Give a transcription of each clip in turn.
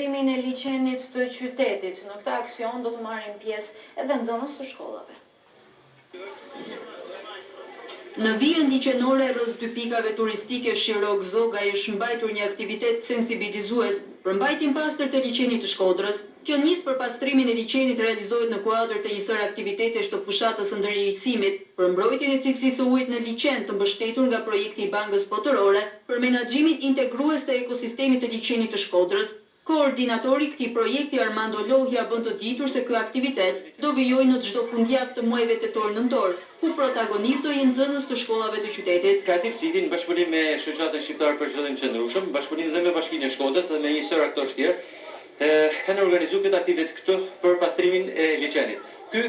Në liçenit të qytetit, në këtë aksion do të marrin pjesë edhe nxënës të shkollave. Në vijën liçenore rreth 2 pikave turistike Shirok Zogaj është mbajtur një aktivitet sensibilizues për mbajtjen pastër të liçenit të Shkodrës. Kjo nis për pastrimin e liçenit realizohet në kuadër të një sër aktivitetesh të fushatës së ndërgjegjësimit për mbrojtjen e cilësisë së ujit në liçen të mbështetur nga projekti i Bankës Botërore për menaxhimin integrues të ekosistemit të liçenit të Shkodrës. Koordinatori i këtij projekti Armando Lohja bën të ditur se ky aktivitet do vijojë në çdo fundjavë të muajve tetor-nëntor, ku protagonist do jenë nxënës të shkollave të qytetit. Creative City në bashkëpunim me Shoqatën Shqiptare për Zhvillim Qëndrueshëm, në bashkëpunim dhe me Bashkinë e Shkodrës dhe me një sër aktorësh tjerë, kanë organizuar këtë aktivitet këtu për pastrimin e liçenit. Ky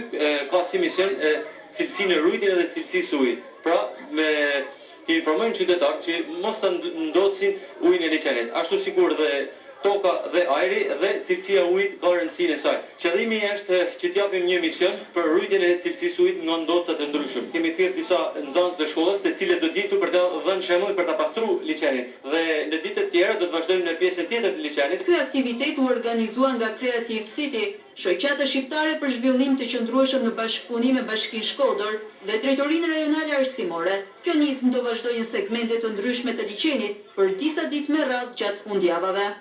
ka si mision cilësinë e rujtjen dhe cilësisë së ujit. Pra të informojmë qytetarët që mos ta ndotsin ujin e liçenit, ashtu sikur dhe toka dhe ajri dhe cilësia e ujit ka rëndësinë e saj. Qëllimi është që t'japim një mision për rujtjen e cilësisë së ujit nga ndocat e ndryshëm. Kemi thirrur disa nxënës të shkollës, të cilët do të jenë për të dhënë shembull për ta pastruar liçenin. Dhe në ditët e tjera do të vazhdojmë në pjesën tjetër të liçenit. Ky aktivitet u organizua nga Creative City, Shoqata Shqiptare për Zhvillim të Qëndrueshëm në bashkëpunim me Bashkinë Shkodër dhe Drejtorinë Rajonale Arsimore. Kjo nismë do vazhdojë në segmente të ndryshme të liçenit për disa ditë me radhë gjatë fundjavave.